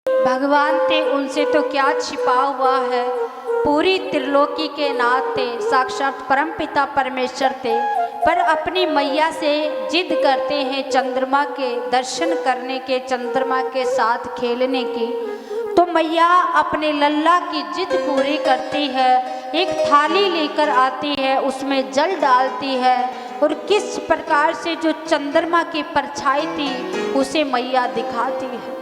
भगवान थे उनसे तो क्या छिपा हुआ है, पूरी त्रिलोकी के नाथ थे, साक्षात परमपिता परमेश्वर थे। पर अपनी मैया से जिद करते हैं चंद्रमा के दर्शन करने के, चंद्रमा के साथ खेलने की। तो मैया अपने लल्ला की जिद पूरी करती है, एक थाली लेकर आती है, उसमें जल डालती है और किस प्रकार से जो चंद्रमा की परछाई थी उसे मैया दिखाती है।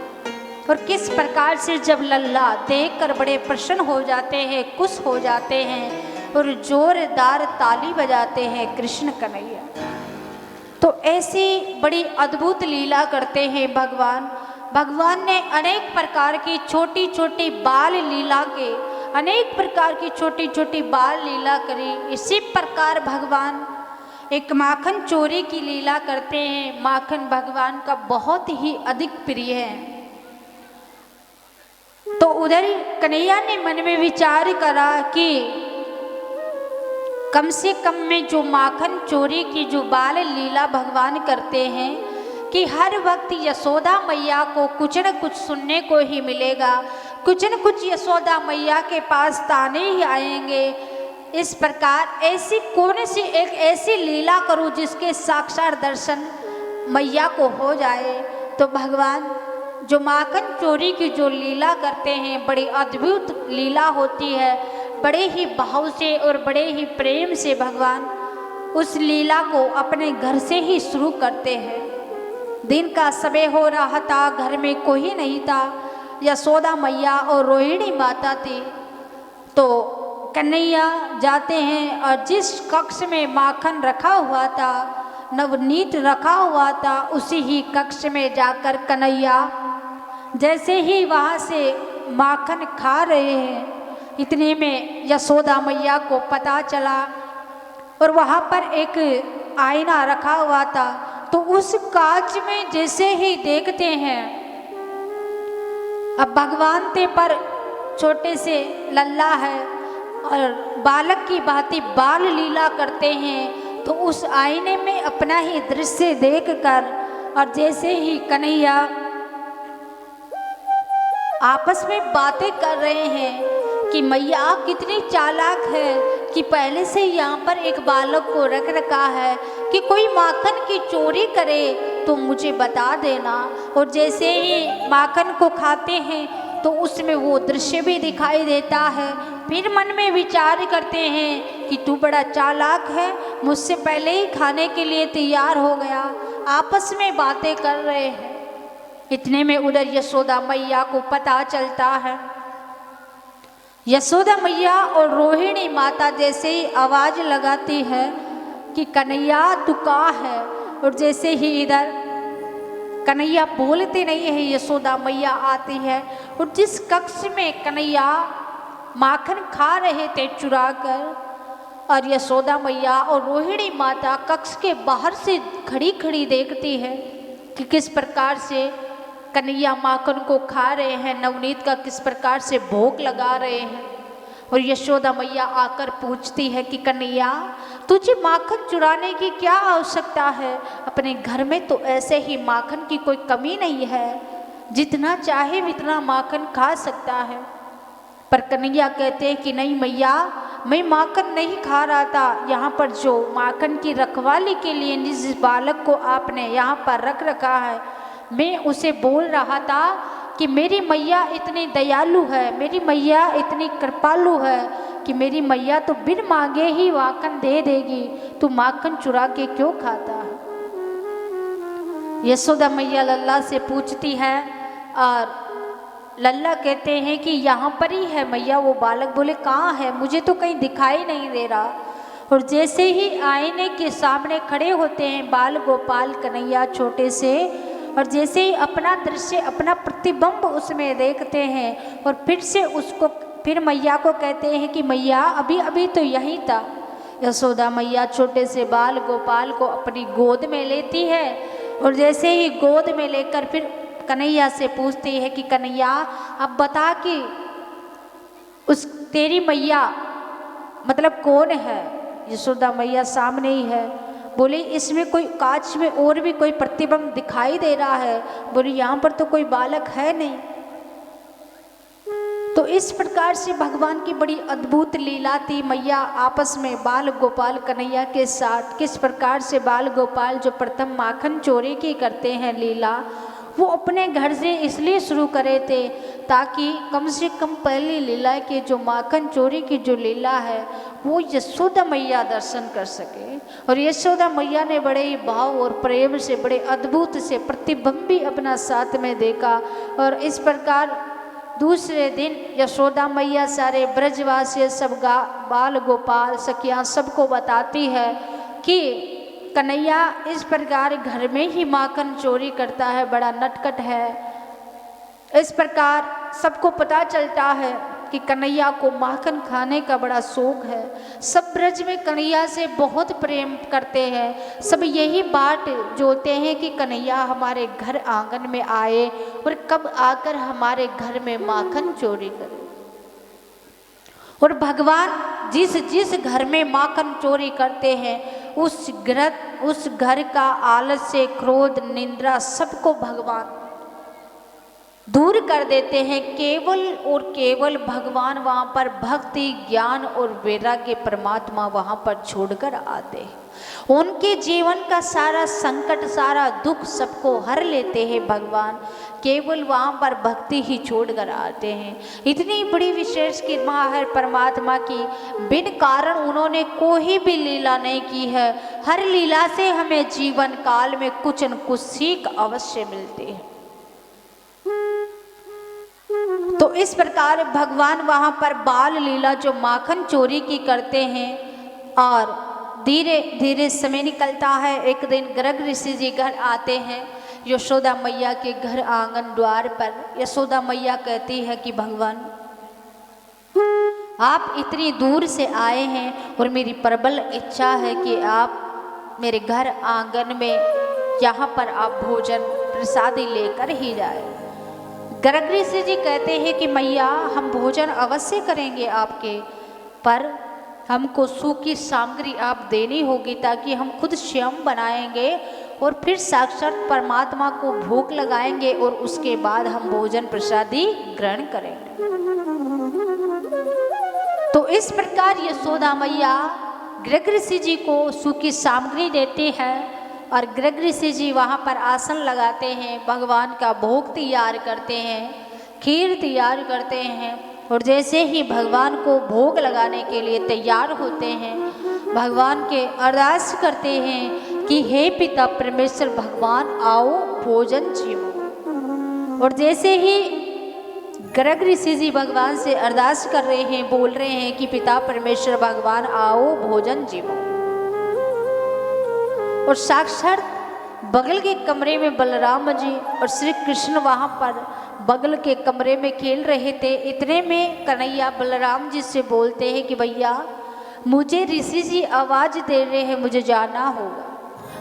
और किस प्रकार से जब लल्ला देखकर बड़े प्रसन्न हो जाते हैं, खुश हो जाते हैं और जोरदार ताली बजाते हैं कृष्ण कन्हैया। तो ऐसी बड़ी अद्भुत लीला करते हैं भगवान। भगवान ने अनेक प्रकार की छोटी छोटी बाल लीला के, अनेक प्रकार की छोटी छोटी बाल लीला करी। इसी प्रकार भगवान एक माखन चोरी की लीला करते हैं। माखन भगवान का बहुत ही अधिक प्रिय है। तो उधर कन्हैया ने मन में विचार करा कि कम से कम में जो माखन चोरी की जो बाल लीला भगवान करते हैं कि हर वक्त यशोदा मैया को कुछ न कुछ सुनने को ही मिलेगा, कुछ न कुछ यशोदा मैया के पास ताने ही आएंगे। इस प्रकार ऐसी कौन सी एक ऐसी लीला करूं जिसके साक्षात दर्शन मैया को हो जाए। तो भगवान जो माखन चोरी की जो लीला करते हैं, बड़ी अद्भुत लीला होती है। बड़े ही भाव से और बड़े ही प्रेम से भगवान उस लीला को अपने घर से ही शुरू करते हैं। दिन का समय हो रहा था, घर में कोई नहीं था, यशोदा मैया और रोहिणी माता थी। तो कन्हैया जाते हैं और जिस कक्ष में माखन रखा हुआ था, नवनीत रखा हुआ था, उसी ही कक्ष में जाकर कन्हैया जैसे ही वहाँ से माखन खा रहे हैं, इतने में यशोदा मैया को पता चला और वहाँ पर एक आईना रखा हुआ था। तो उस कांच में जैसे ही देखते हैं, अब भगवान ते पर छोटे से लल्ला है और बालक की भांति बाल लीला करते हैं। तो उस आईने में अपना ही दृश्य देखकर और जैसे ही कन्हैया आपस में बातें कर रहे हैं कि मैया कितनी चालाक है कि पहले से यहाँ पर एक बालक को रख रखा है कि कोई माखन की चोरी करे तो मुझे बता देना। और जैसे ही माखन को खाते हैं तो उसमें वो दृश्य भी दिखाई देता है। फिर मन में विचार करते हैं कि तू बड़ा चालाक है, मुझसे पहले ही खाने के लिए तैयार हो गया। आपस में बातें कर रहे हैं, इतने में उधर यशोदा मैया को पता चलता है। यशोदा मैया और रोहिणी माता जैसे ही आवाज लगाती है कि कन्हैया तू कहाँ है, और जैसे ही इधर कन्हैया बोलते नहीं है, यशोदा मैया आती है और जिस कक्ष में कन्हैया माखन खा रहे थे चुरा कर, और यशोदा मैया और रोहिणी माता कक्ष के बाहर से खड़ी खड़ी देखती है कि किस प्रकार से कन्हैया माखन को खा रहे हैं, नवनीत का किस प्रकार से भोग लगा रहे हैं। और यशोदा मैया आकर पूछती है कि कन्हैया तुझे माखन चुराने की क्या आवश्यकता है, अपने घर में तो ऐसे ही माखन की कोई कमी नहीं है, जितना चाहे उतना माखन खा सकता है। पर कन्हैया कहते हैं कि नहीं मैया, मैं माखन नहीं खा रहा था, यहाँ पर जो माखन की रखवाली के लिए जिस बालक को आपने यहाँ पर रख रखा है, मैं उसे बोल रहा था कि मेरी मैया इतनी दयालु है, मेरी मैया इतनी कृपालु है कि मेरी मैया तो बिन मांगे ही माखन दे देगी, तू माखन चुरा के क्यों खाता है। यशोदा मैया लल्ला से पूछती है और लल्ला कहते हैं कि यहाँ पर ही है मैया। वो बालक बोले कहाँ है, मुझे तो कहीं दिखाई नहीं दे रहा। और जैसे ही आईने के सामने खड़े होते हैं बाल गोपाल कन्हैया छोटे से, और जैसे ही अपना दृश्य अपना प्रतिबिंब उसमें देखते हैं और फिर से उसको फिर मैया को कहते हैं कि मैया अभी अभी तो यही था। यशोदा मैया छोटे से बाल गोपाल को अपनी गोद में लेती है और जैसे ही गोद में लेकर फिर कन्हैया से पूछती है कि कन्हैया अब बता कि उस तेरी मैया मतलब कौन है। यशोदा मैया सामने ही है। बोले इसमें कोई कांच में और भी कोई प्रतिबिंब दिखाई दे रहा है। बोले यहाँ पर तो कोई बालक है नहीं। तो इस प्रकार से भगवान की बड़ी अद्भुत लीला थी। मैया आपस में बाल गोपाल कन्हैया के साथ किस प्रकार से बाल गोपाल जो प्रथम माखन चोरी की करते हैं लीला, वो अपने घर से इसलिए शुरू करे थे ताकि कम से कम पहली लीला की जो माखन चोरी की जो लीला है वो यशोदा मैया दर्शन कर सके। और यशोदा मैया ने बड़े ही भाव और प्रेम से बड़े अद्भुत से प्रतिबिंबी अपना साथ में देखा। और इस प्रकार दूसरे दिन यशोदा मैया सारे ब्रजवासी सब बाल गोपाल सखियाँ सबको बताती है कि कन्हैया इस प्रकार घर में ही माखन चोरी करता है, बड़ा नटखट है। इस प्रकार सबको पता चलता है कि कन्हैया को माखन खाने का बड़ा शौक है। सब ब्रज में कन्हैया से बहुत प्रेम करते हैं। सब यही बात जोते हैं कि कन्हैया हमारे घर आंगन में आए और कब आकर हमारे घर में माखन चोरी करे। और भगवान जिस जिस घर में माखन चोरी करते हैं उस घर का आलस्य क्रोध निंद्रा सबको भगवान दूर कर देते हैं। केवल और केवल भगवान वहाँ पर भक्ति ज्ञान और वैराग्य परमात्मा वहाँ पर छोड़कर आते हैं। उनके जीवन का सारा संकट सारा दुख सबको हर लेते हैं भगवान, केवल वहाँ पर भक्ति ही छोड़कर आते हैं। इतनी बड़ी विशेष कृपा है परमात्मा की, बिन कारण उन्होंने कोई भी लीला नहीं की है। हर लीला से हमें जीवन काल में कुछ न कुछ सीख अवश्य मिलती है। तो इस प्रकार भगवान वहाँ पर बाल लीला जो माखन चोरी की करते हैं और धीरे धीरे समय निकलता है। एक दिन गर्ग ऋषि जी घर आते हैं यशोदा मैया के घर आंगन द्वार पर। यशोदा मैया कहती है कि भगवान आप इतनी दूर से आए हैं और मेरी प्रबल इच्छा है कि आप मेरे घर आंगन में यहाँ पर आप भोजन प्रसादी लेकर ही जाए। गर्ग ऋषि जी कहते हैं कि मैया हम भोजन अवश्य करेंगे आपके, पर हमको सूखी सामग्री आप देनी होगी ताकि हम खुद स्वयं बनाएंगे और फिर साक्षात परमात्मा को भोग लगाएंगे और उसके बाद हम भोजन प्रसादी ग्रहण करेंगे। तो इस प्रकार यशोदा मैया गर्ग ऋषि जी को सूखी सामग्री देती है और गर्ग ऋषि जी वहाँ पर आसन लगाते हैं, भगवान का भोग तैयार करते हैं, खीर तैयार करते हैं। और जैसे ही भगवान को भोग लगाने के लिए तैयार होते हैं भगवान के अरदास करते हैं कि हे पिता परमेश्वर भगवान आओ भोजन जीवो। और जैसे ही गर्ग ऋषि जी भगवान से अरदास कर रहे हैं, बोल रहे हैं कि पिता परमेश्वर भगवान आओ भोजन जीवो, और साक्षात बगल के कमरे में बलराम जी और श्री कृष्ण वहाँ पर बगल के कमरे में खेल रहे थे। इतने में कन्हैया बलराम जी से बोलते हैं कि भैया मुझे ऋषि जी आवाज़ दे रहे हैं, मुझे जाना होगा।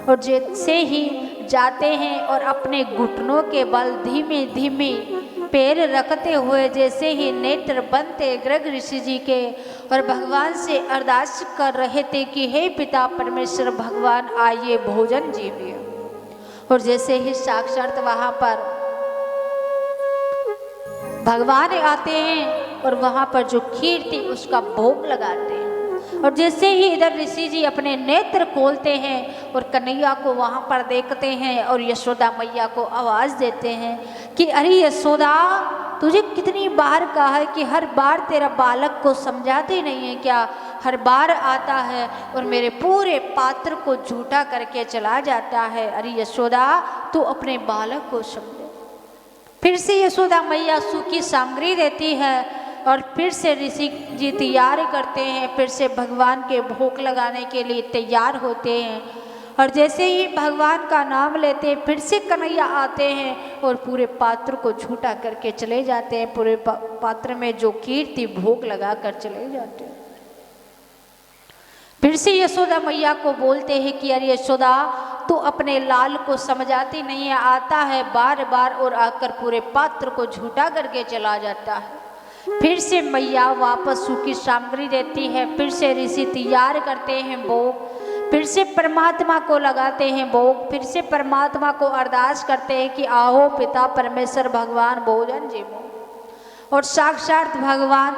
और जैसे ही जाते हैं और अपने घुटनों के बल धीमे धीमे पैर रखते हुए जैसे ही नेत्र बनते गर्ग ऋषि जी के और भगवान से अरदास कर रहे थे कि हे पिता परमेश्वर भगवान आइए भोजन जीविए। और जैसे ही साक्षात वहाँ पर भगवान आते हैं और वहाँ पर जो खीर थी उसका भोग लगाते हैं। और जैसे ही इधर ऋषि जी अपने नेत्र खोलते हैं और कन्हैया को वहाँ पर देखते हैं और यशोदा मैया को आवाज़ देते हैं कि अरे यशोदा तुझे कितनी बार कहा है कि हर बार तेरा बालक को समझाते नहीं है क्या, हर बार आता है और मेरे पूरे पात्र को झूठा करके चला जाता है। अरे यशोदा तू अपने बालक को समझे। फिर से यशोदा मैया सूखी सामग्री देती है और फिर से ऋषि जी तैयार करते हैं, फिर से भगवान के भोग लगाने के लिए तैयार होते हैं। और जैसे ही भगवान का नाम लेते हैं फिर से कन्हैया आते हैं और पूरे पात्र को झूठा करके चले जाते हैं। पूरे पात्र में जो खीर थी भोग लगा कर चले जाते हैं। फिर से यशोदा मैया को बोलते हैं कि अरे यशोदा तो अपने लाल को समझाती नहीं है, आता है बार बार और आकर पूरे पात्र को झूठा करके चला जाता है। फिर से मैया वापस सूखी सामग्री देती है, फिर से ऋषि तैयार करते हैं भोग, फिर से परमात्मा को लगाते हैं भोग, फिर से परमात्मा को अरदास करते हैं कि आओ पिता परमेश्वर भगवान भोजन जीवो। और साक्षात भगवान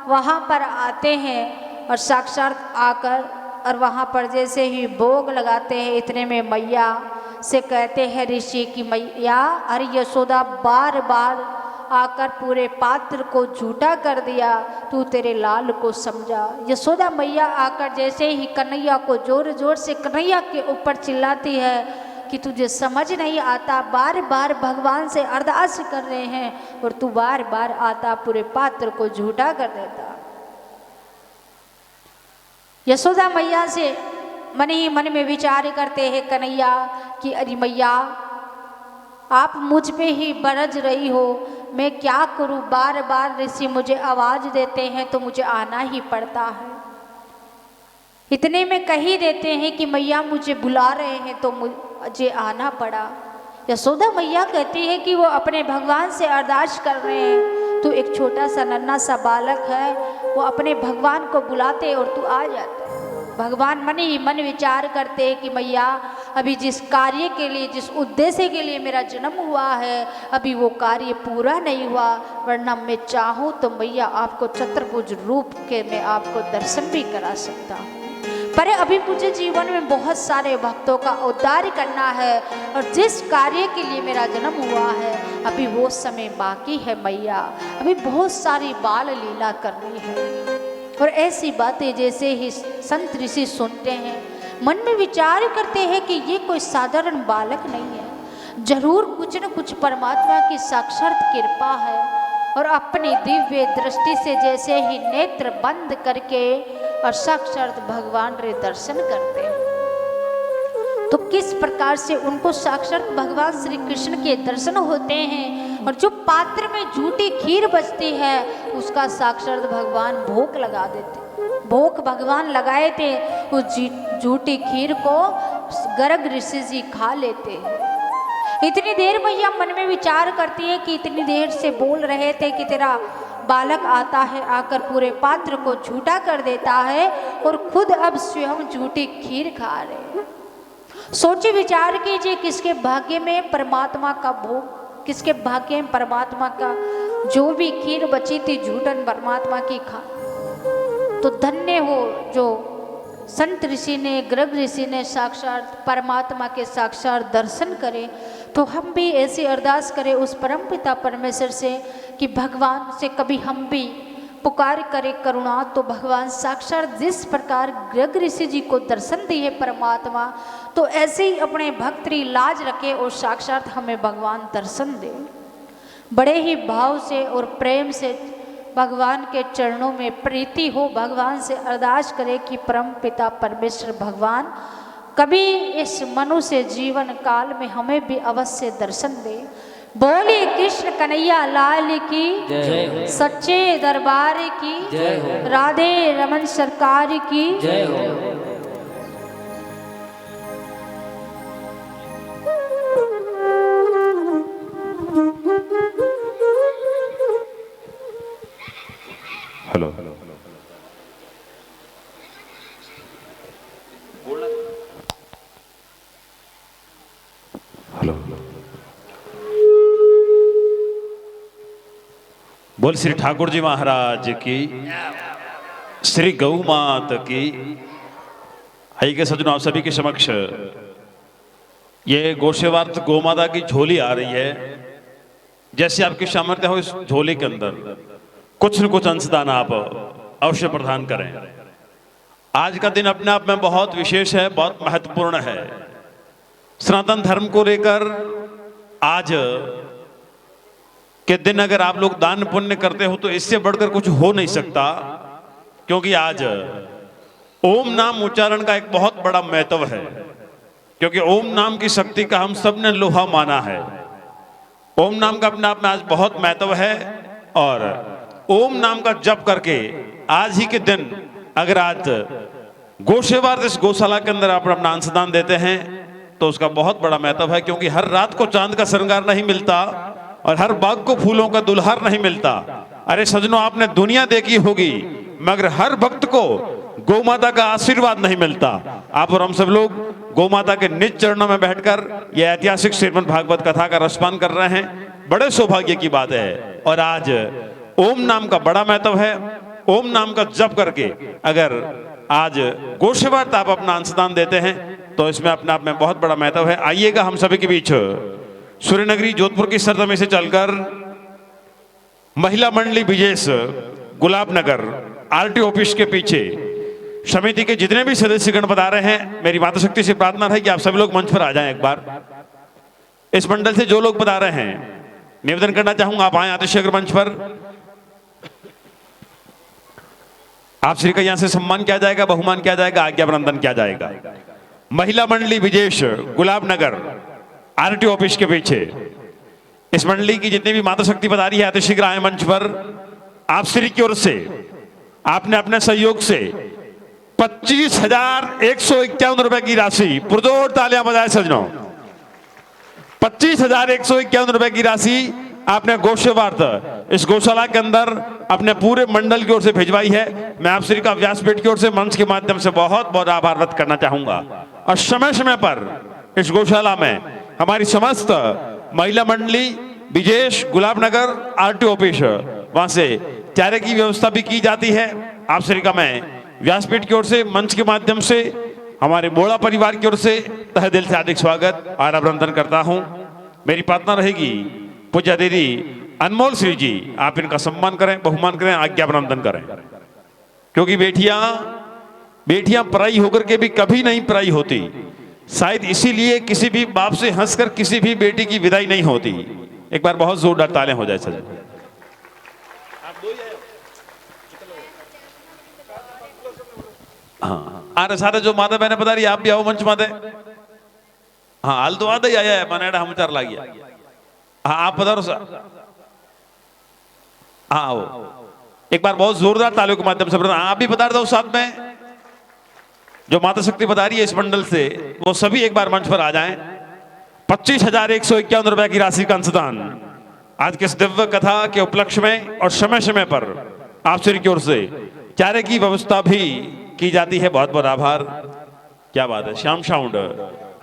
वहाँ पर आते हैं और साक्षात आकर और वहाँ पर जैसे ही भोग लगाते हैं, इतने में मैया से कहते हैं ऋषि की मैया, अरे यशोदा बार बार आकर पूरे पात्र को झूठा कर दिया, तू तेरे लाल को समझा। यशोदा मैया आकर जैसे ही कन्हैया को जोर जोर से कन्हैया के ऊपर चिल्लाती है कि तुझे समझ नहीं आता, बार बार भगवान से अरदास कर रहे हैं और तू बार बार आता पूरे पात्र को झूठा कर देता। यशोदा मैया से मन ही मन में विचार करते हैं कन्हैया कि अरे मैया आप मुझ पे ही बरज रही हो, मैं क्या करूं, बार बार ऋषि मुझे आवाज देते हैं तो मुझे आना ही पड़ता है। इतने में कह ही देते हैं कि मैया मुझे बुला रहे हैं तो मुझे आना पड़ा। यशोदा मैया कहती है कि वो अपने भगवान से अरदास कर रहे हैं, तू एक छोटा सा नन्हा सा बालक है, वो अपने भगवान को बुलाते और तू आ जाता। भगवान मन ही मन विचार करते हैं कि मैया अभी जिस कार्य के लिए, जिस उद्देश्य के लिए मेरा जन्म हुआ है, अभी वो कार्य पूरा नहीं हुआ, वरना मैं चाहूँ तो मैया आपको चतुर्भुज रूप के मैं आपको दर्शन भी करा सकता हूँ, पर अभी मुझे जीवन में बहुत सारे भक्तों का उद्धार करना है और जिस कार्य के लिए मेरा जन्म हुआ है अभी वो समय बाकी है मैया, अभी बहुत सारी बाल लीला करनी है। और ऐसी बातें जैसे ही संत ऋषि सुनते हैं, मन में विचार करते हैं कि ये कोई साधारण बालक नहीं है, जरूर कुछ न कुछ परमात्मा की साक्षात कृपा है। और अपनी दिव्य दृष्टि से जैसे ही नेत्र बंद करके और साक्षात भगवान रे दर्शन करते हैं, तो किस प्रकार से उनको साक्षात भगवान श्री कृष्ण के दर्शन होते हैं। और जो पात्र में झूठी खीर बचती है उसका साक्षात भगवान भोग लगा देते, भोग भगवान लगाए थे, उस झूठी खीर को गर्ग ऋषि जी खा लेते हैं। इतनी देर मैया मन में विचार करती है कि इतनी देर से बोल रहे थे कि तेरा बालक आता है, आकर पूरे पात्र को झूठा कर देता है और खुद अब स्वयं झूठी खीर खा रहे। सोचिए विचार कीजिए, किसके भाग्य में परमात्मा का भोग, किसके भाग्य में परमात्मा का जो भी खीर बची थी झूठन परमात्मा की खा। तो धन्य हो जो संत ऋषि ने, गर्ग ऋषि ने साक्षात परमात्मा के साक्षात दर्शन करे। तो हम भी ऐसी अरदास करें उस परमपिता परमेश्वर से कि भगवान से कभी हम भी पुकार करे करुणा, तो भगवान साक्षात जिस प्रकार गर्ग ऋषि जी को दर्शन दिए परमात्मा, तो ऐसे ही अपने भक्त री लाज रखे और साक्षात हमें भगवान दर्शन दे। बड़े ही भाव से और प्रेम से भगवान के चरणों में प्रीति हो, भगवान से अरदास करे कि परम पिता परमेश्वर भगवान कभी इस मनुष्य जीवन काल में हमें भी अवश्य दर्शन दे। बोले कृष्ण कन्हैया लाल की, सच्चे दरबार की, राधे रमन सरकार की जय हो। हेलो हेलो, बोल श्री ठाकुर जी महाराज की, श्री गौ मात की। आइए के सज्जनों, आप सभी के समक्ष ये गोसेवार्थ गोमाता की झोली आ रही है। जैसे आपकी सामर्थ्य हो इस झोली के अंदर कुछ न कुछ अंशदान आप अवश्य प्रदान करें। आज का दिन अपने आप में बहुत विशेष है, बहुत महत्वपूर्ण है। सनातन धर्म को लेकर आज के दिन अगर आप लोग दान पुण्य करते हो तो इससे बढ़कर कुछ हो नहीं सकता, क्योंकि आज ओम नाम उच्चारण का एक बहुत बड़ा महत्व है। क्योंकि ओम नाम की शक्ति का हम सब ने लोहा माना है। ओम नाम का अपने आप में आज बहुत महत्व है। और ओम नाम का जप करके आज ही के दिन अगर आज गोसेवार्थ इस गौशाला के अंदर आप अपना अंशदान देते हैं तो उसका बहुत बड़ा महत्व है। क्योंकि हर रात को चांद का श्रृंगार नहीं मिलता और हर बाग को फूलों का दुल्हार नहीं मिलता। अरे सजनों, आपने दुनिया देखी होगी मगर हर भक्त को गौ माता का आशीर्वाद नहीं मिलता। आप और हम सब लोग गौ माता के निज चरणों में बैठकर यह ऐतिहासिक श्रीमद् भागवत कथा का रसपान कर रहे हैं। बड़े सौभाग्य की बात है। और आज ओम नाम का बड़ा महत्व है। ओम नाम का जप करके अगर आज गोशेवार्त आप अपना अंशदान देते हैं तो इसमें अपने आप में बहुत बड़ा महत्व है। आइएगा हम सभी के बीच सूर्यनगरी जोधपुर की सरजमी से चलकर महिला मंडली विजेश गुलाब नगर आरटी ऑफिस के पीछे समिति के जितने भी सदस्यगण बता रहे हैं, मेरी माता शक्ति से प्रार्थना है कि आप सभी लोग मंच पर आ जाएं। एक बार इस मंडल से जो लोग बता रहे हैं, निवेदन करना चाहूंगा आप आए आतिशयग्र मंच पर। आप श्री का यहां से सम्मान किया जाएगा, बहुमान किया जाएगा, आज्ञावंदन किया जाएगा। महिला मंडली विजेश गुलाब नगर आरटी ऑफिस के पीछे इस मंडली की जितनी भी माता शक्ति बता रही है अतिशीघ्र आए मंच पर। आप श्री की ओर से आपने अपने सहयोग से 25,151 रुपए की राशि, पुरजोर तालियां बजाए सजनों, 25,151 रुपए की राशि आपने गोशेवार्त इस गौशाला के अंदर अपने पूरे मंडल की ओर से भिजवाई है। मैं आप श्री का व्यासपीठ की ओर से मंच के माध्यम से बहुत बहुत आभार व्यक्त करना चाहूंगा। और समय समय पर इस गौशाला में हमारी समस्त महिला मंडली विजेश गुलाब नगर आरटी ऑफिस वहां से चारे की व्यवस्था भी की जाती है। आप श्री का मैं व्यासपीठ की ओर से मंच के माध्यम से हमारे बोड़ा परिवार की ओर से तहे दिल से हार्दिक स्वागत और अभिनंदन करता हूं। मेरी प्रार्थना रहेगी पूज्य दीदी अनमोल श्री जी, आप इनका सम्मान करें, बहुमान करें, आज्ञावंदन करें, क्योंकि बेटियां पराई होकर के भी कभी नहीं पराई होती। शायद इसीलिए किसी भी बाप से हंसकर किसी भी बेटी की विदाई नहीं होती। एक बार बहुत जोरदार तालियां हो जाए सर। हाँ, अरे सारे जो माता बहने बता रही आप भी आओ मंच माते। हाँ, हाल तो आधा ही आया है, मनेड़ा हम चार लागिया। हाँ, आप पधारो सर। हाँ आओ, एक बार बहुत जोरदार तालियों के माध्यम से आप भी बता दो साथ में। जो माता शक्ति बता रही है इस मंडल से, वो सभी एक बार मंच पर आ जाएं। 25,151 रुपए की राशि का अंशदान आज के इस दिव्य कथा के उपलक्ष्य में और समय समय पर आप श्री की ओर से चारे की व्यवस्था भी की जाती है। बहुत बहुत आभार। क्या बात है, श्याम साउंड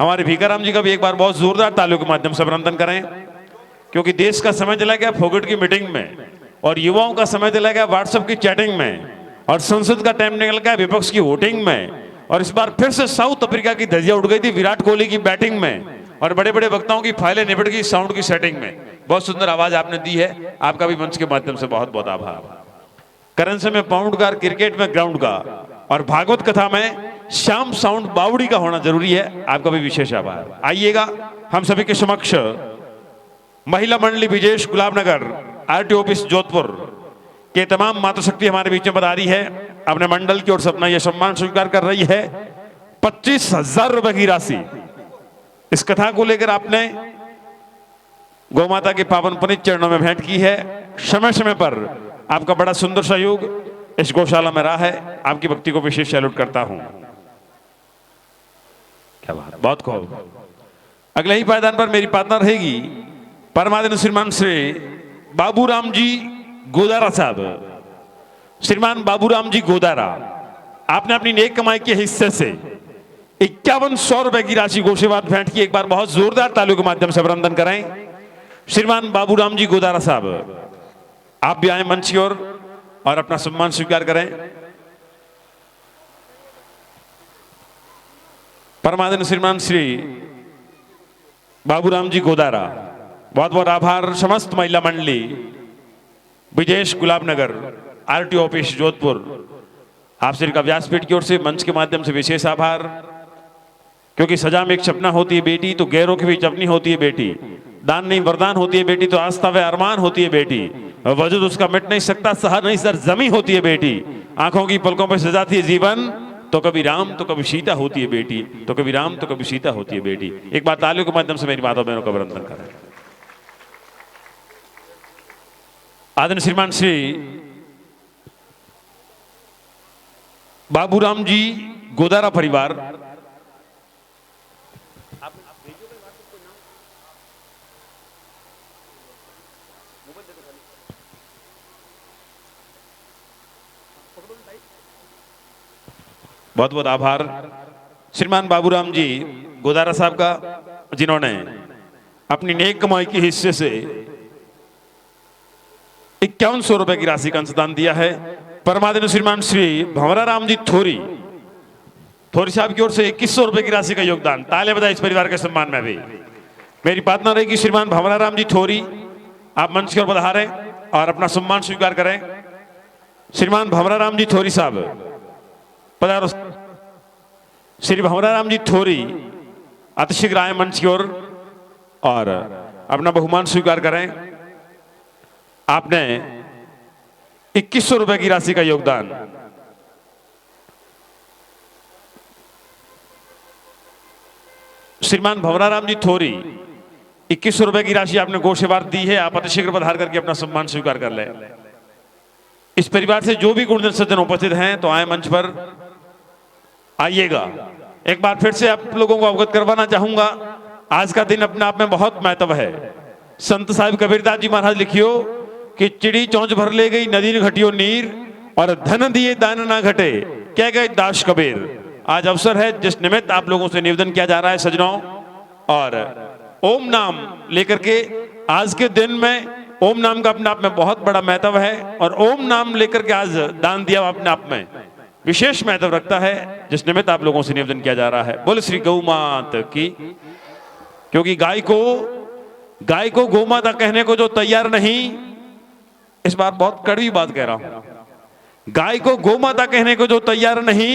हमारे भीकाराम जी का भी एक बार बहुत जोरदार तालियों के माध्यम से अभिनंदन करें, क्योंकि देश का समय चला गया फोगट की मीटिंग में और युवाओं का समय चला गया व्हाट्सएप की चैटिंग में और संसद का टाइम निकल गया विपक्ष की वोटिंग में। और इस बार फिर से साउथ अफ्रीका की धज्जियां उड़ गई थी विराट कोहली की बैटिंग में और बड़े बड़े वक्ताओं की फाइलें निपट गई साउंड की सेटिंग में। बहुत सुंदर आवाज आपने दी है, आपका भी मंच के माध्यम से बहुत बहुत आभार। करेंसी में पाउंड का, क्रिकेट में ग्राउंड का और भागवत कथा में श्याम साउंड बावड़ी का होना जरूरी है, आपका भी विशेष आभार। आइएगा हम सभी के समक्ष महिला मंडली विजेश गुलाब नगर आरटी ऑफिस जोधपुर के तमाम माता शक्ति हमारे बीच में बता रही है, अपने मंडल की ओर से अपना यह सम्मान स्वीकार कर रही है। 25,000 रुपए की राशि इस कथा को लेकर आपने गौ माता के पावन पुनीत चरणों में भेंट की है। समय समय पर आपका बड़ा सुंदर सहयोग इस गौशाला में रहा है, आपकी भक्ति को विशेष सैल्यूट करता हूं। क्या बात, बहुत खूब। अगले ही पायदान पर मेरी प्रार्थना रहेगी परमादरणीय श्रीमान श्री बाबूराम जी गोदारा साहब। श्रीमान बाबूराम जी गोदारा, आपने अपनी नेक कमाई के हिस्से से 5100 रुपए की राशि गोशेवार्त भेंट की। एक बार बहुत जोरदार तालियों के माध्यम से अभिनंदन करें श्रीमान बाबूराम जी गोदारा साहब। आप भी आए मंच की ओर और अपना सम्मान स्वीकार करें। परमादरणीय श्रीमान श्री बाबूराम जी गोदारा, बहुत बहुत आभार। समस्त महिला मंडली विजेश गुलाब नगर आरटी ऑफिस जोधपुर, आप श्री का व्यासपीठ की ओर से मंच के माध्यम से विशेष आभार, क्योंकि सजा में एक सपना होती है बेटी तो गैरों की भी चपनी होती है बेटी। दान नहीं वरदान होती है बेटी तो आस्था व अरमान होती है बेटी। वजूद उसका मिट नहीं सकता, सहा नहीं सर जमी होती है बेटी। आंखों की पलकों पर सजाती है जीवन, तो कभी राम तो कभी सीता होती है बेटी, तो कभी राम तो कभी सीता होती है बेटी। एक बार तालियों के माध्यम से मेरी माता बहनों का अभिनंदन करें। आदरणीय श्रीमान श्री बाबूराम जी गोदारा परिवार, बहुत बहुत आभार श्रीमान बाबूराम जी गोदारा साहब का, जिन्होंने अपनी नेक कमाई के हिस्से से 5100 रुपए की राशि का अंशदान दिया है। परमादेव श्रीमान श्री भंवरा राम जी थोरी साहब की ओर से 2100 रुपए की राशि का योगदान। ताले बजाए इस परिवार के सम्मान में भी। मेरी प्रार्थना रहेगी श्रीमान भंवरा राम जी थोरी आप मंच की ओर पधारें और अपना सम्मान स्वीकार करें। श्रीमान भंवरा राम जी थोरी साहब पधारो। श्री भंवरा राम जी थोरी अतिशीघ्र आए मंच की ओर और अपना बहुमान स्वीकार करें। आपने 2100 रुपए की राशि का योगदान। श्रीमान भंवरा राम जी थोरी 2100 रुपए की राशि आपने गोशेवार दी है। आप अतिशीघ्र पधार करके अपना सम्मान स्वीकार कर लें। इस परिवार से जो भी गुणजन सज्जन उपस्थित हैं तो आए मंच पर आइएगा। एक बार फिर से आप लोगों को अवगत करवाना चाहूंगा, आज का दिन अपने आप में बहुत महत्व है। संत साहिब कबीरदास जी महाराज लिखियो कि चिड़ी चौंच भर ले गई नदी ने घटियो नीर और धन दिए दान ना घटे क्या गए दास कबीर। आज अवसर है जिस निमित्त आप लोगों से निवेदन किया जा रहा है सज्जनों, और ओम नाम लेकर के आज के दिन में ओम नाम का अपने आप में बहुत बड़ा महत्व है और ओम नाम लेकर के आज दान दिया अपने आप में विशेष महत्व रखता है, जिस निमित्त आप लोगों से निवेदन किया जा रहा है। बोले श्री गौ माता की। क्योंकि गाय को गौ माता कहने को जो तैयार नहीं, इस बार बहुत कड़वी बात कह रहा हूं, गाय को गौ माता कहने को जो तैयार नहीं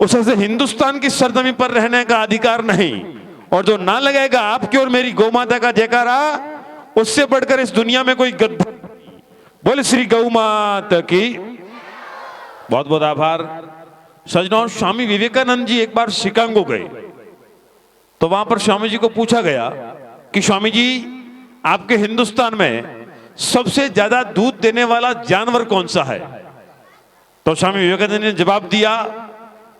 उसे हिंदुस्तान की सरजमी पर रहने का अधिकार नहीं। और जो ना लगेगा आपकी और मेरी गौ माता का जयकारा, उससे बढ़कर इस दुनिया में कोई गद्दा। बोले श्री गौ माता की। बहुत बहुत आभार सज्जनों। स्वामी विवेकानंद जी एक बार शिकागो गए तो वहां पर स्वामी जी को पूछा गया कि स्वामी जी आपके हिंदुस्तान में सबसे ज्यादा दूध देने वाला जानवर कौन सा है। तो स्वामी विवेकानंद ने जवाब दिया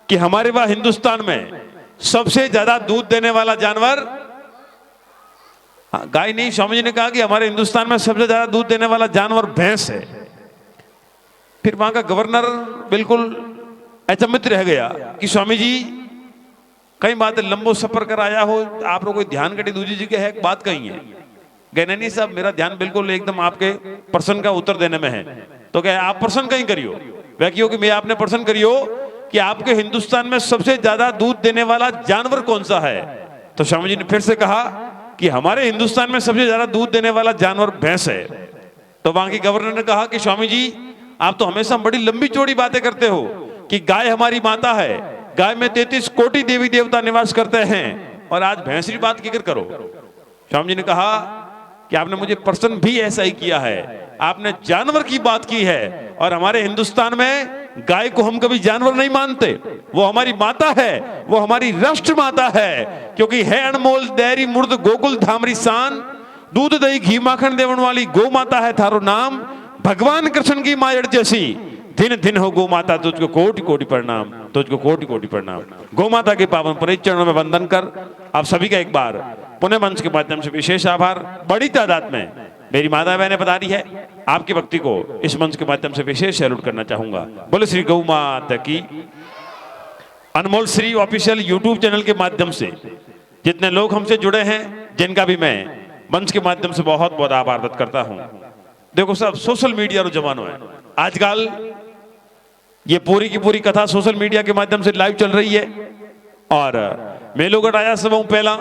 कि हमारे वहां हिंदुस्तान में सबसे ज्यादा दूध देने वाला जानवर गाय नहीं। स्वामी जी ने कहा कि हमारे हिंदुस्तान में सबसे ज्यादा दूध देने वाला जानवर भैंस है। फिर वहां का गवर्नर बिल्कुल अचंभित रह गया कि स्वामी जी कई बात लंबो सफर कर आया हो, आप लोग कोई ध्यान कटी दूजी जी के है बात कही है। गए नहीं साहब, मेरा ध्यान बिल्कुल एकदम आपके प्रश्न का उत्तर देने में है। तो क्या आप प्रश्न कहीं करियो, वह क्यों कि मैं आपने प्रश्न करियो कि आपके हिंदुस्तान में सबसे ज्यादा दूध देने वाला जानवर कौन सा है। तो स्वामी जी ने फिर से कहा कि हमारे हिंदुस्तान में सबसे ज्यादा दूध देने वाला जानवर भैंस है। तो वहां के गवर्नर ने कहा कि स्वामी जी आप तो हमेशा बड़ी लंबी चौड़ी बातें करते हो कि गाय हमारी माता है, गाय में 33 कोटि देवी देवता निवास करते हैं और आज भैंस की बात किकर करो। स्वामी जी ने कहा कि आपने मुझे प्रश्न भी ऐसा ही किया है, आपने जानवर की बात की है और हमारे हिंदुस्तान में गाय को हम कभी जानवर नहीं मानते। वो हमारी माता है, वो हमारी राष्ट्र माता है, क्योंकि है अनमोल डेयरी मुर्द गोकुल धामरी शान, दूध दही घी माखन देवन वाली गौ माता है थारो नाम, भगवान कृष्ण की मायड़ जैसी दिन दिन हो गौ माता, तुझको कोटि कोटि प्रणाम, तुझको कोटि कोटि प्रणाम। गौ माता के पावन पवित्र चरणों में वंदन कर आप सभी का एक बार पुण्य मंच के माध्यम से विशेष आभार। बड़ी तादाद में मेरी माता बहनें पधारी है, आपकी भक्ति को इस मंच के माध्यम से विशेष सैल्यूट करना चाहूंगा। बोले श्री गौ माता की। अनमोल श्री ऑफिशियल यूट्यूब चैनल के माध्यम से जितने लोग हमसे जुड़े हैं, जिनका भी मैं मंच के माध्यम से बहुत बहुत आभार व्यक्त करता हूं। देखो सब सोशल मीडिया रो जमानो है आजकल, ये पूरी की पूरी कथा सोशल मीडिया के माध्यम से लाइव चल रही है। और मैं लोग आया सब पहला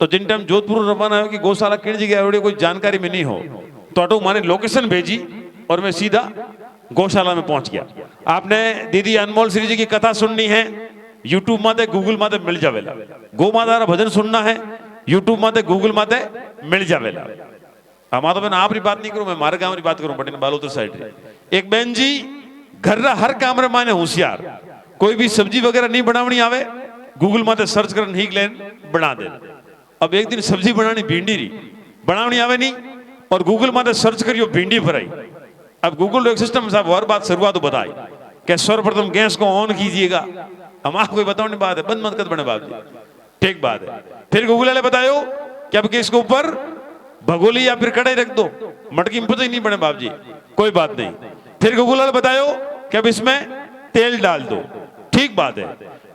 तो जिन टाइम जोधपुर रवाना हो कि गौशाला किन जगह कोई जानकारी में नहीं हो तो माने लोकेशन भेजी और मैं सीधा गौशाला में पहुंच गया। आपने दीदी अनमोल श्री जी की कथा सुननी है, यूट्यूब माते गूगल माते मिल जावेला। गौ माता रा भजन सुनना है, यूट्यूब माते गूगल माते मिल जावेला। हमारा तो मैं आप बात नहीं करूं, मैं मारे गांव की बात करूं, बटिन बालोतर साइड एक बहन जी घर रा हर काम रे माने होशियार, कोई भी सब्जी वगैरह नहीं बनावनी आवे, गूगल माते सर्च कर नहीं लेन बना दे। अब एक दिन सब्जी बनानी भिंडी री बनावनी आवे नहीं और गूगल माते सर्च करियो भिंडी फ्राई। अब गूगल एक सिस्टम साहब हर बात शुरुआत बताए कि सर्वप्रथम गैस को ऑन कीजिएगा। हम आपको बताने बात है, बंद मत कर बने बात ठीक बात है। फिर गूगल वाले बतायो कि अब गैस के ऊपर भगोली या फिर कढ़ाई रख दो, मटकी में पता ही नहीं बने बाप जी, कोई बात नहीं। फिर गूगल वाले बतायो कि अब इसमें तेल डाल दो, ठीक बात है।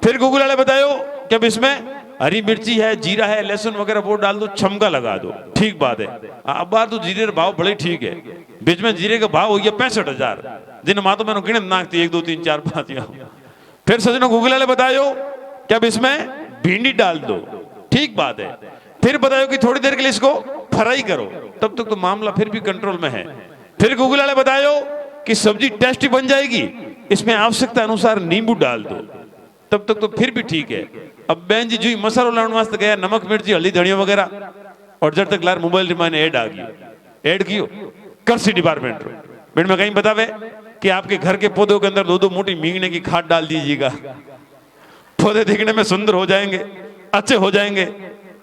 फिर गूगल वाले बतायो कि अब इसमें हरी मिर्ची है, जीरा है, लहसुन वगैरह वो डाल दो, छमका लगा दो, ठीक बात है। अब बार तो जीरे का भाव बड़े ठीक है, बीच में जीरे का भाव हो गया 65,000 जिन मातो मैंने गिनत नाकती 1 2 3 4 5 यहाँ। फिर सजनों गूगल वाले बतायो कि अब इसमें भिंडी डाल दो, ठीक बात है। फिर बतायो कि थोड़ी देर के लिए इसको फ्राई करो, तब तक तो मामला फिर भी कंट्रोल में है। फिर गूगल वाले बतायो कि सब्जी टेस्टी बन जाएगी, इसमें आवश्यकता अनुसार नींबू डाल दो, तब तक तो फिर भी ठीक है। अब बहन जी जो मसालो लाने वास्ते गया, नमक मिर्ची हल्दी धनिया वगैरह, और जब तक लार मोबाइल मैंने ऐड कियो कृषि डिपार्टमेंट में कहीं बतावे कि आपके घर के पौधों के अंदर 2-2 मोटी मींगने की खाद डाल दीजिएगा, पौधे दिखने में सुंदर हो जाएंगे, अच्छे हो जाएंगे।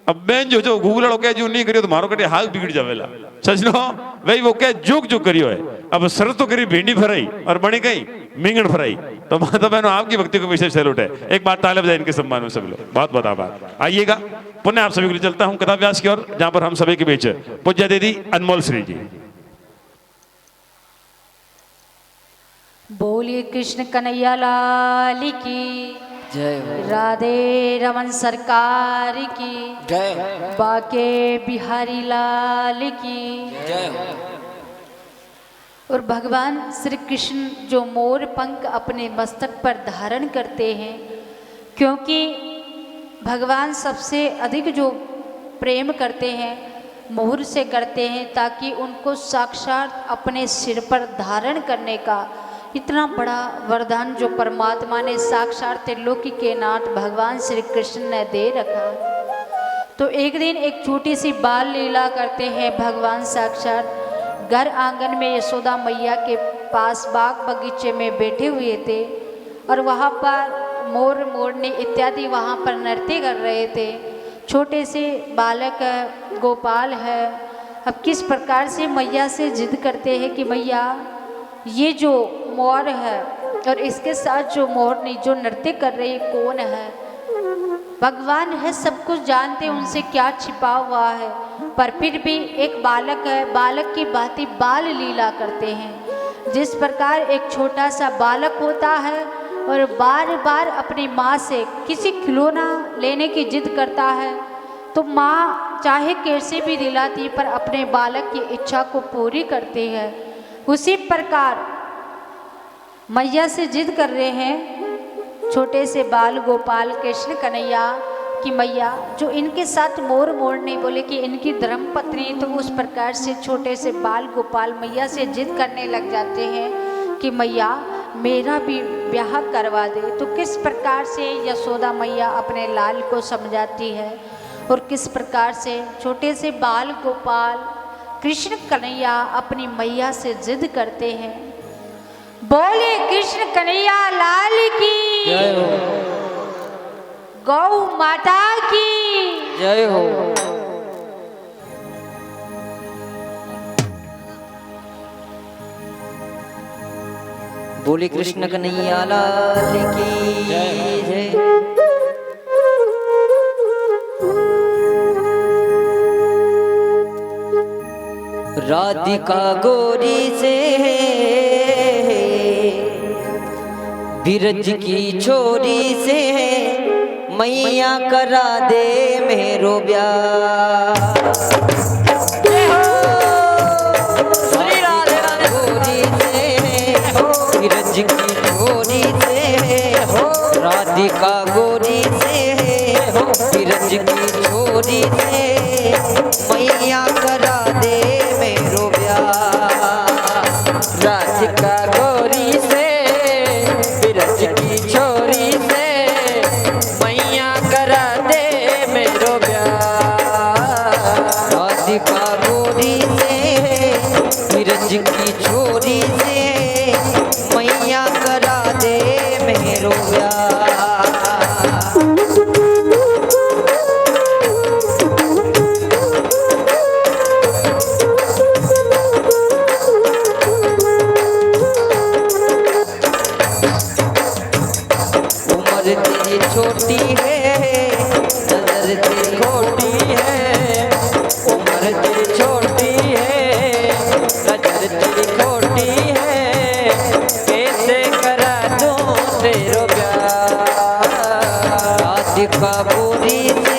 अब बहन जो गूगल वालों कहे जो नहीं करियो तो मारो कटे हाथ बिगड़ जावेला, सच लो भाई वो कहे जोक करियो है। अब शरत तो करी भिंडी फ्राई और बनी गई मिंगन फ्राई, तो माता बहनों आपकी भक्ति को विशेष सैल्यूट है। एक बार ताली बजाएं इनके सम्मान में सब लोग, बहुत बहुत आभार। आइएगा पुनः आप सभी के लिए चलता हूं कथा व्यास की ओर, जहां पर हम सभी के बीच पूज्य दीदी अनमोल श्री जी। बोलिए कृष्ण कन्हैया लाल की जय, राधे रमन सरकार की जय, बाके बिहारी लाल की जय। और भगवान श्री कृष्ण जो मोर पंख अपने मस्तक पर धारण करते हैं, क्योंकि भगवान सबसे अधिक जो प्रेम करते हैं मोर से करते हैं, ताकि उनको साक्षात अपने सिर पर धारण करने का इतना बड़ा वरदान जो परमात्मा ने साक्षात त्रिलोकी के नाथ भगवान श्री कृष्ण ने दे रखा। तो एक दिन एक छोटी सी बाल लीला करते हैं भगवान साक्षात घर आंगन में यशोदा मैया के पास बाग बगीचे में बैठे हुए थे, और वहाँ पर मोर मोरनी इत्यादि वहाँ पर नृत्य कर रहे थे। छोटे से बालक गोपाल है, अब किस प्रकार से मैया से जिद करते हैं कि मैया ये जो मोर है और इसके साथ जो मोरनी जो नृत्य कर रही है कौन है? भगवान है, सब कुछ जानते उनसे क्या छिपा हुआ है, पर फिर भी एक बालक है, बालक की भांति बाल लीला करते हैं। जिस प्रकार एक छोटा सा बालक होता है और बार बार अपनी माँ से किसी खिलौना लेने की जिद करता है, तो माँ चाहे कैसे भी दिलाती पर अपने बालक की इच्छा को पूरी करती है। उसी प्रकार मैया से जिद कर रहे हैं छोटे से बाल गोपाल कृष्ण कन्हैया कि मैया जो इनके साथ मोर मोरनी बोले कि इनकी धर्म पत्नी, तो उस प्रकार से छोटे से बाल गोपाल मैया से जिद करने लग जाते हैं कि मैया मेरा भी ब्याह करवा दे। तो किस प्रकार से यशोदा मैया अपने लाल को समझाती है और किस प्रकार से छोटे से बाल गोपाल कृष्ण कन्हैया अपनी मैया से जिद करते हैं। बोले कृष्ण कन्हैया लाल की जय हो, गौ माता की जय हो। बोले कृष्ण कन्हैया लाल की जय। राधिका गोरी से बिरज की छोरी से मैया करा दे मेरो ब्याह। श्री राधिका गोरी से बिरज की छोरी से राधिका गोरी से बिरज की छोरी से मैया करा दे मेरो ब्याह। राधिका गोरी से बिरज की छोरी से मैया करा दे मेरो ब्याह। राधिका गोरी से बिरज की छोरी से मैया करा दे मेरो ब्याह। छोटी है नजर तेरी खोटी है, उम्र तेरी छोटी है नजर तेरी खोटी है, कैसे करा दूं तेरो प्यार। राधिका गोरी से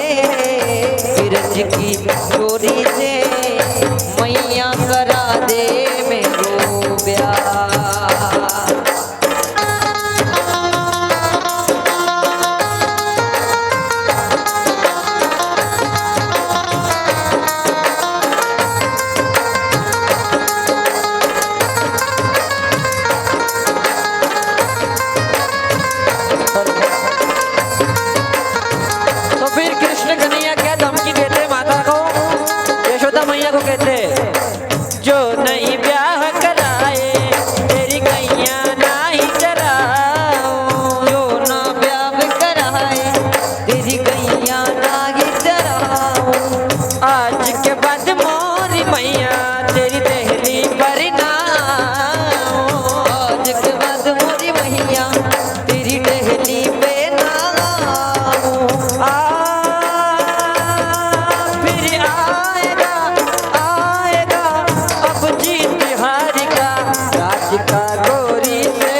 राधिका गोरी से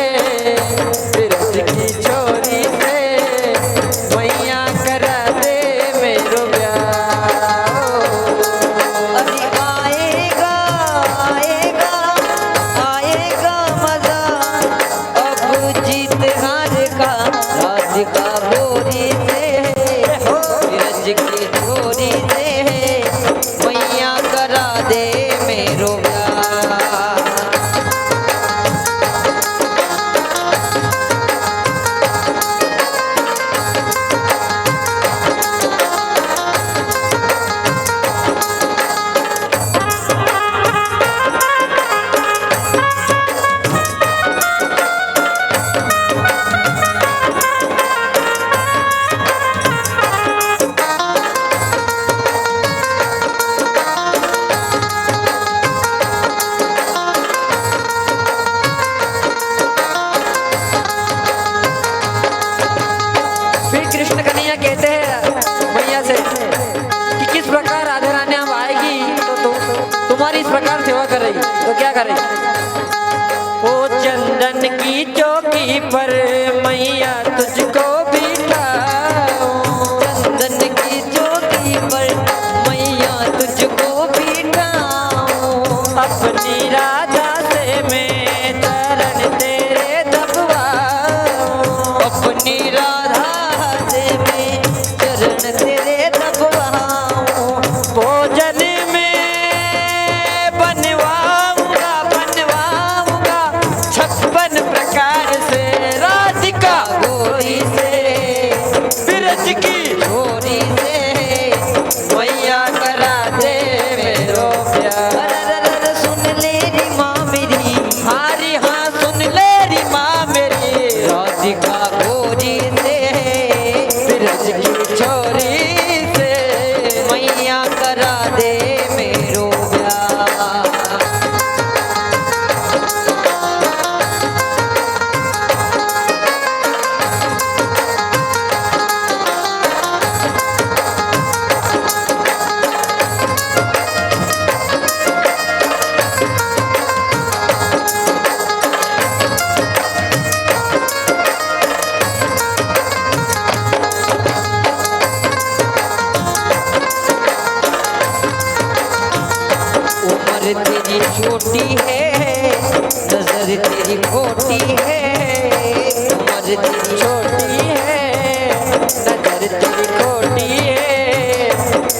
बिरज की छोरी से मैया करा दे मेरो ब्याह। अरे आएगा आएगा आएगा मजा अब जीत हार का राधिका गोरी से बिरज की छोरी से मैया करा दे मेरो ब्याह। फिर कृष्ण कन्हैया कहते हैं मैया से कि किस प्रकार राधा रानी अब आएगी तो तुम्हारी इस प्रकार सेवा करेगी तो क्या करेगी। ओ चंदन की चौकी पर मैया तुझको बिठाऊं, चंदन की चौकी पर मैया तुझको बिठाऊं, अपनी राधा से मैं चरण तेरे दबवाऊं, अपनी राधा से मैं चरण तेरे दबवाऊं, भोजन में बनवाऊंगा बनवाऊंगा 56 प्रकार से राधिका गोरी से बिरज की छोरी से मैया करा दे मेरो प्यार। सुन ले री माँ मेरी, हारी हाँ सुन ले री माँ मेरी, राधिका गोरी से बिरज की छोरी से मैया करा दे मेरो ब्याह। उम्र तेरी छोटी है नजर तेरी खोटी है, उम्र तेरी छोटी है नजर तेरी खोटी है,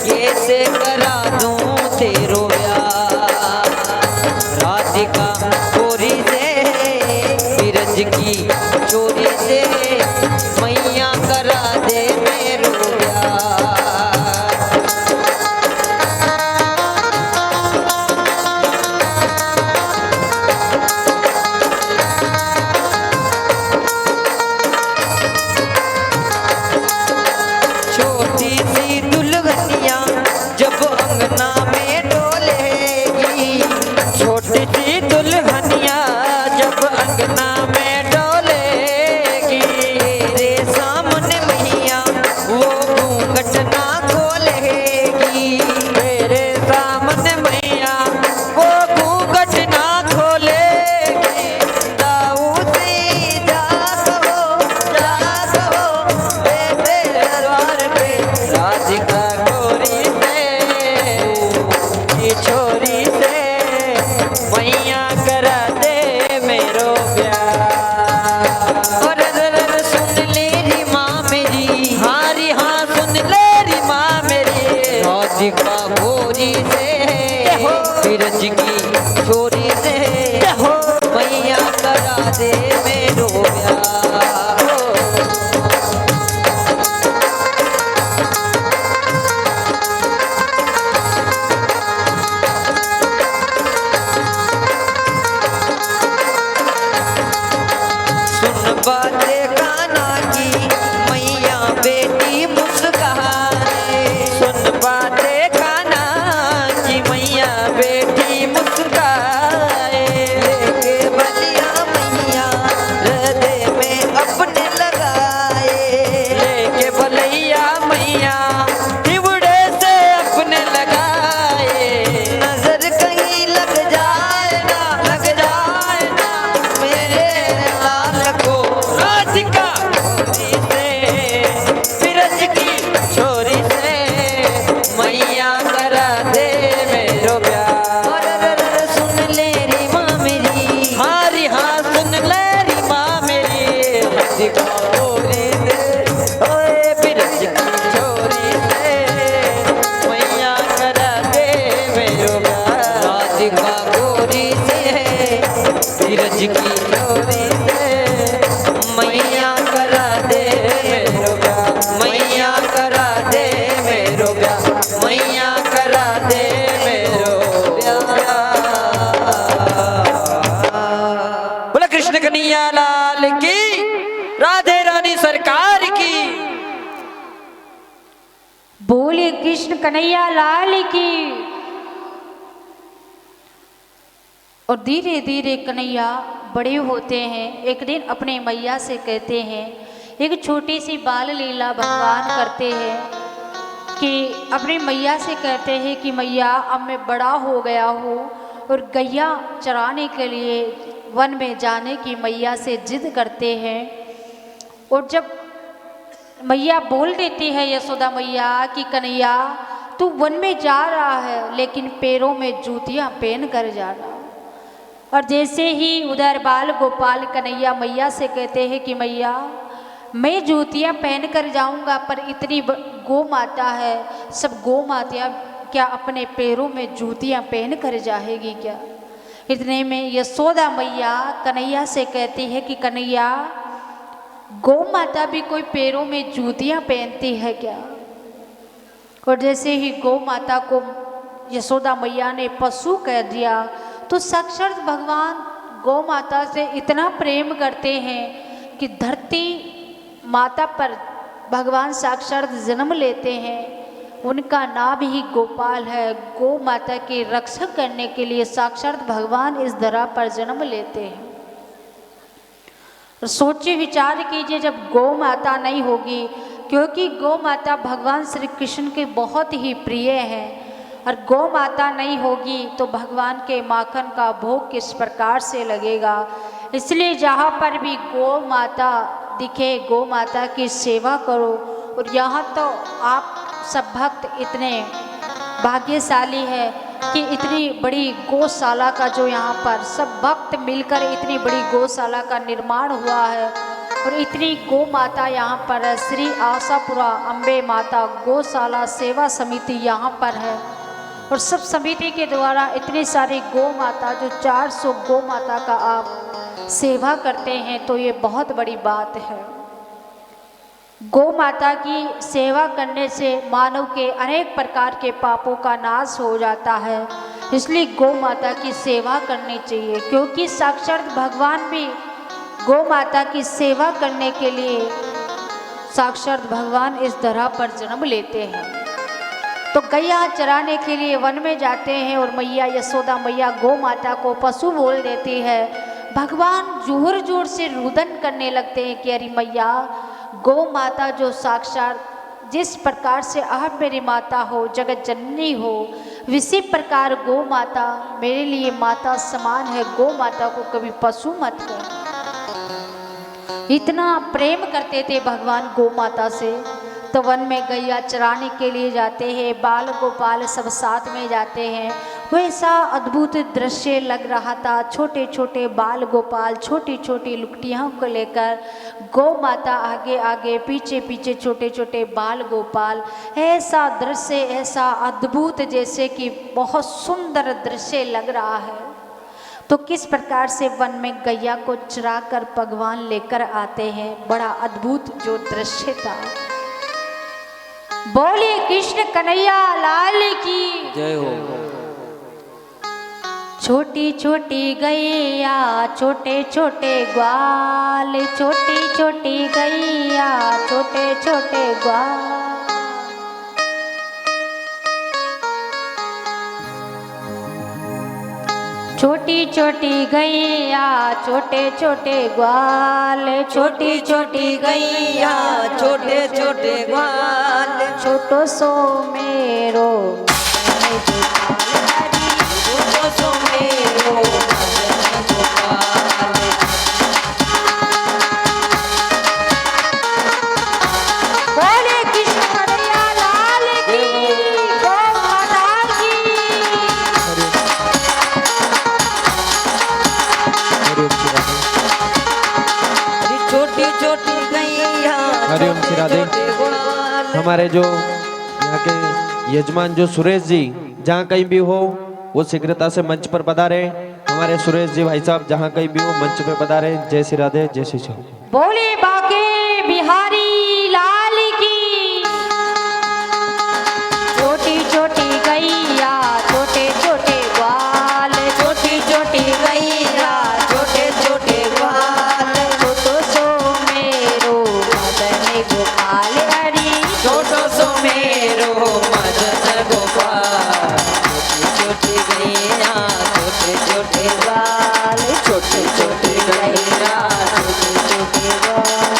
कैसे करा दूं तेरो ब्याह। राधिका गोरी से बिरज की चोरी से मैया करा दे मेरो ब्याह। छोटी सी दुल्हनिया जब अंगना में डोलेगी, छोटी सी दुल्हनिया जब अंगना में डोलेगी, ब्रज की डोरी से मैया करा दे मेरो ब्याह, मैया करा दे मेरो ब्याह, मैया करा दे मेरो ब्याह। बोला कृष्ण कन्हैया लाल की, राधे रानी सरकार की। बोले कृष्ण कन्हैया लाल की। और धीरे धीरे कन्हैया बड़े होते हैं। एक दिन अपने मैया से कहते हैं, एक छोटी सी बाल लीला भगवान करते हैं कि अपने मैया से कहते हैं कि मैया अब मैं बड़ा हो गया हूँ और गैया चराने के लिए वन में जाने की मैया से जिद करते हैं। और जब मैया बोल देती है यशोदा मैया कि कन्हैया तू वन में जा रहा है लेकिन पैरों में जूतियाँ पहन कर जाना। और जैसे ही उधर बाल गोपाल कन्हैया मैया से कहते हैं कि मैया मैं जूतियाँ पहन कर जाऊँगा, पर इतनी गौ माता है, सब गौ मातियाँ क्या अपने पैरों में जूतियाँ पहन कर जाएगी क्या? इतने में यशोदा मैया कन्हैया से कहती है कि कन्हैया गौ माता भी कोई पैरों में जूतियाँ पहनती है क्या? और जैसे ही गौ माता को यशोदा मैया ने पशु कह दिया तो साक्षात भगवान गौ माता से इतना प्रेम करते हैं कि धरती माता पर भगवान साक्षात जन्म लेते हैं। उनका नाम ही गोपाल है। गौ माता की रक्षा करने के लिए साक्षात भगवान इस धरा पर जन्म लेते हैं। सोचिए विचार कीजिए, जब गौ माता नहीं होगी, क्योंकि गौ माता भगवान श्री कृष्ण के बहुत ही प्रिय हैं, और गौ माता नहीं होगी तो भगवान के माखन का भोग किस प्रकार से लगेगा। इसलिए जहाँ पर भी गौ माता दिखे गौ माता की सेवा करो। और यहाँ तो आप सब भक्त इतने भाग्यशाली है कि इतनी बड़ी गौशाला का जो यहाँ पर सब भक्त मिलकर इतनी बड़ी गौशाला का निर्माण हुआ है। और इतनी गौ माता यहाँ पर है। श्री आशापुरा अम्बे माता गौशाला सेवा समिति यहाँ पर है। और सब समिति के द्वारा इतनी सारी गौ माता, जो 400 गौ माता का आप सेवा करते हैं, तो ये बहुत बड़ी बात है। गौ माता की सेवा करने से मानव के अनेक प्रकार के पापों का नाश हो जाता है। इसलिए गौ माता की सेवा करनी चाहिए, क्योंकि साक्षात भगवान भी गौ माता की सेवा करने के लिए साक्षात भगवान इस धरा पर जन्म लेते हैं। तो गैया चराने के लिए वन में जाते हैं और मैया यशोदा मैया गौ माता को पशु बोल देती है। भगवान जोर जोर से रुदन करने लगते हैं कि अरे मैया गौ माता जो साक्षात जिस प्रकार से आप मेरी माता हो, जगत जननी हो, इसी प्रकार गौ माता मेरे लिए माता समान है। गौ माता को कभी पशु मत कर। इतना प्रेम करते थे भगवान गौ माता से। तो वन में गैया चराने के लिए जाते हैं, बाल गोपाल सब साथ में जाते हैं। वैसा अद्भुत दृश्य लग रहा था। छोटे छोटे बाल गोपाल छोटी छोटी लुकटियों को लेकर, गौ माता आगे आगे, पीछे पीछे छोटे छोटे बाल गोपाल। ऐसा दृश्य, ऐसा अद्भुत, जैसे कि बहुत सुंदर दृश्य लग रहा है। तो किस प्रकार से वन में गैया को चरा कर भगवान लेकर आते हैं, बड़ा अद्भुत जो दृश्य था। बोलिए कृष्ण कन्हैया लाल की जय हो। छोटी छोटी गैया छोटे छोटे ग्वाल, छोटी छोटी गैया छोटे छोटे ग्वाल। छोटी छोटी गैया छोटे छोटे ग्वाल, छोटी छोटी गैया छोटे छोटे ग्वाल, छोटो सो मेरो छोटो सो मेरो बोले कृष्ण कन्हैया लाल की, गौ माता की। छोटी छोटी गैया हरिओम श्री राधे। हमारे जो यहाँ के यजमान जो सुरेश जी जहाँ कहीं भी हो वो शीघ्रता से मंच पर पधारे। हमारे सुरेश जी भाई साहब जहाँ कहीं भी हो मंच पे पधारे। जय श्री राधे, जय श्री श्याम। बोले बाके बिहारी लाल की। छोटी छोटी गैया छोटे छोटे ग्वाल, छोटी छोटी गैया छोटे छोटे ग्वाल, छोटो सो मेरो मदन गोपाल हरी, छोटो सो मेरो मदन गोपाल। छोटी छोटी गैया छोटे छोटे बाल, छोटे छोटे गैया छोटे छोटे बाल,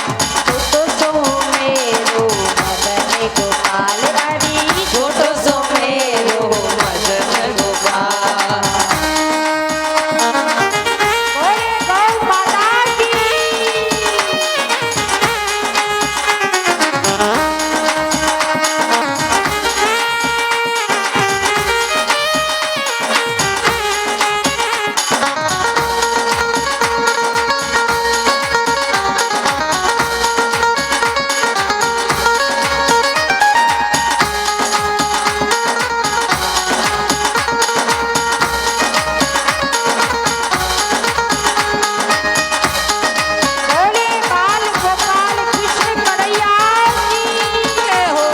छोटो सो मेरो मदन गोपाल हरी, छोटो सो मेरो मदन गोपाल। बोले गौ माता की। बोले बाल गोपाल कृष्ण कन्हैया की जय हो।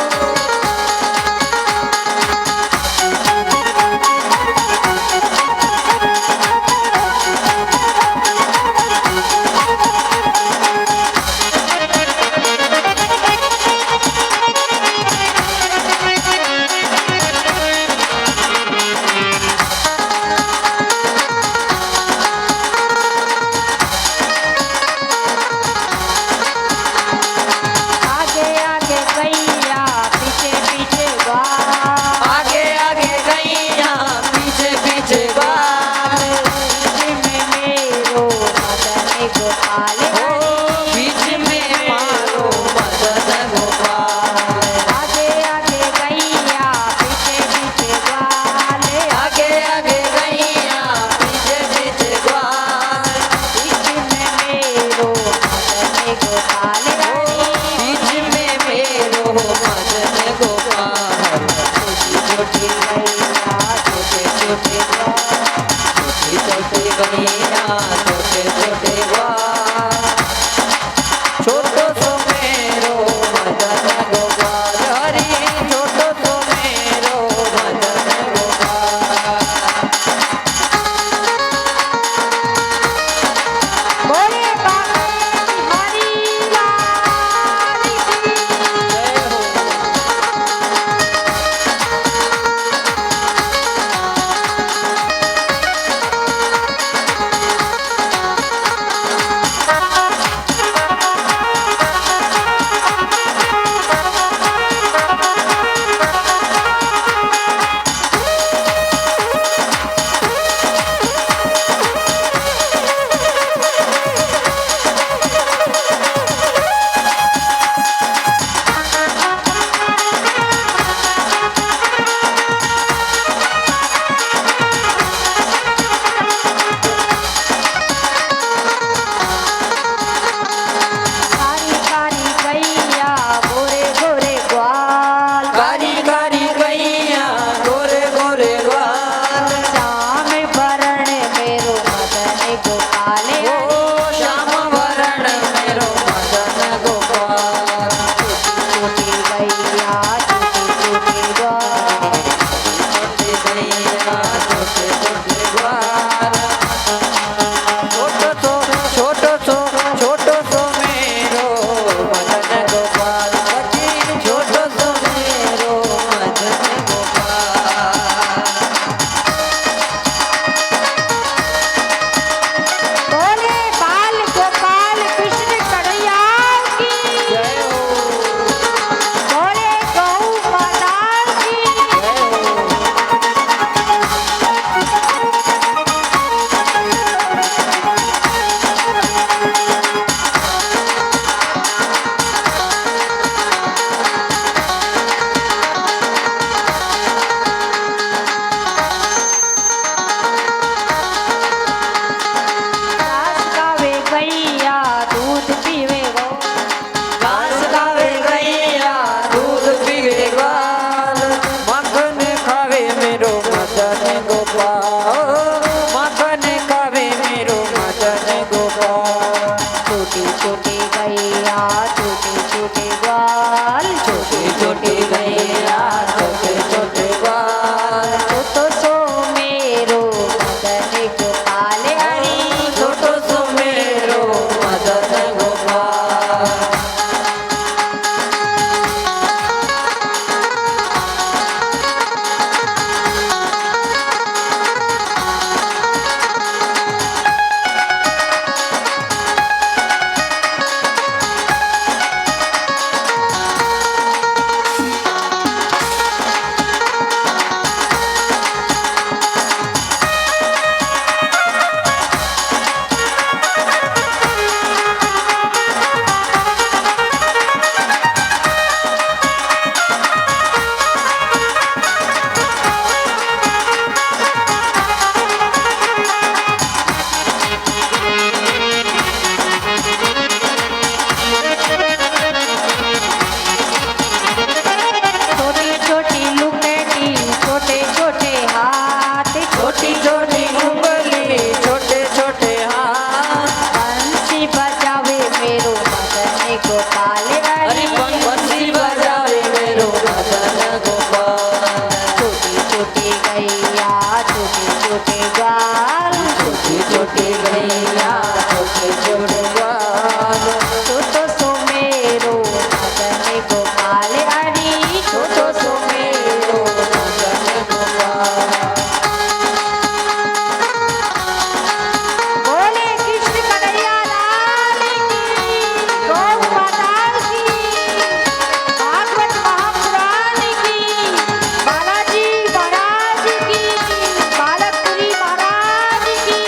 आगे आगे गैया पीछे पीछे ग्वाल, आगे आगे गैया पीछे पीछे बाल, में मेरो मदन गोपाल ओ हरी, बीच में मारो मदन गोपाल। आगे आगे गैया पीछे पीछे ग्वाल, आगे आगे गैया पीछे पीछे ग्वाल, बीच में मेरो मदन गोपाल हरी, बीच में मेरो मदन गोपाल। छोटी छोटी गैया छोटे छोटे ग्वाल, छोटी छोटी गैया छोटे छोटे ग्वाल, छोटो सो मेरो मदन गोपाल हरी, छोटो सो मेरो मदन गोपाल। बोले बाके बिहारी लाल की। जय हो। छोटी छोटी गैया छोटे छोटे ग्वाल छोटी छोटी गैया छोटे छोटे ग्वाल छोटो सो मेरो मदन गोपाल हरी छोटो सो मेरो मदन गोपाल छोटी छोटी लुकटी छोटे छोटे हाथ छोटी छोटी उंगली छोटे छोटे हाथ बंसी बजावे मेरो मदन गोपाल अरे हरी बंसी बजावे मेरो मदन गोपाल छोटी छोटी गैया छोटे छोटे ग्वाल छोटी छोटी गैया छोटे छोटे ग्वाल छोटो सो मेरो मदन गोपाल हरी छोटो सो मेरो मदन गोपाल बोले कृष्ण कन्हैया लाल की गौ माता की भागवत महापुराण की बालाजी महाराज की बालकपुरी महाराज की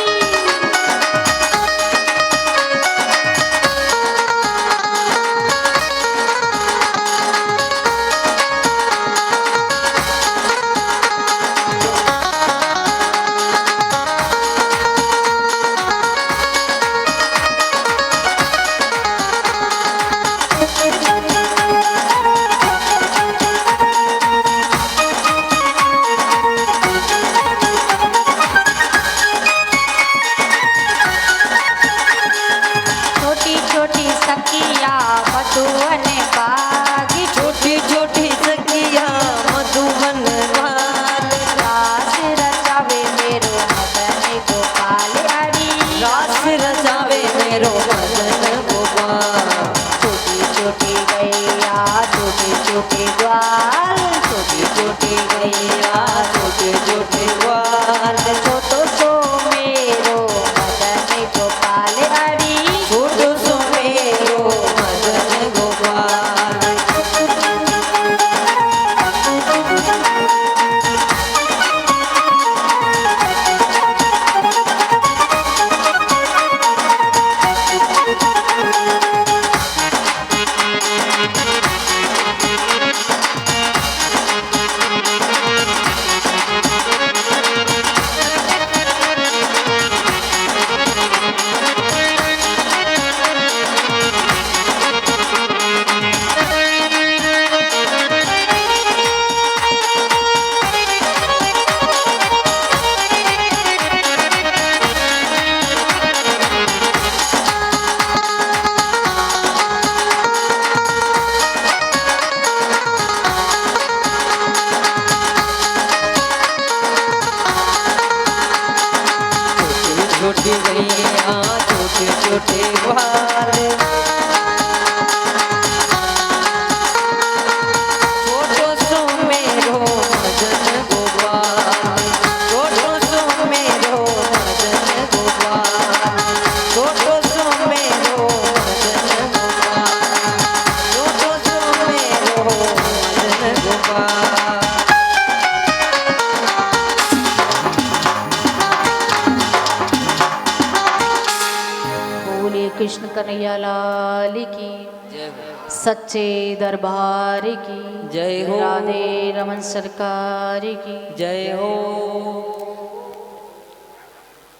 छोटी छोटी सखिया मधुवन बागी छोटी छोटी सखिया मधुबन वाल रास रचावे मेरो मदन गोपाल हरी रास रचावे मेरो मदन गोपाल छोटी छोटी गैया छोटे छोटे ग्वाल छोटी छोटी गैया छोटे छोटे ग्वाल छोटो सो मेरो मदन गोपाल हरी छोटो सो मेरो मदन गोपाल छोटी गैया छोटे छोटे ग्वाल छोटो सो मेरो मदन गोपाल छोटो सो मेरो मदन गोपाल छोटो सो मेरो मदन गोपाल छोटो सो मेरो मदन गोपाल बोले कृष्ण कन्हैया लाल की जय हो सच्चे दरबार की जय हो। राधे रमन सरकार की जय हो।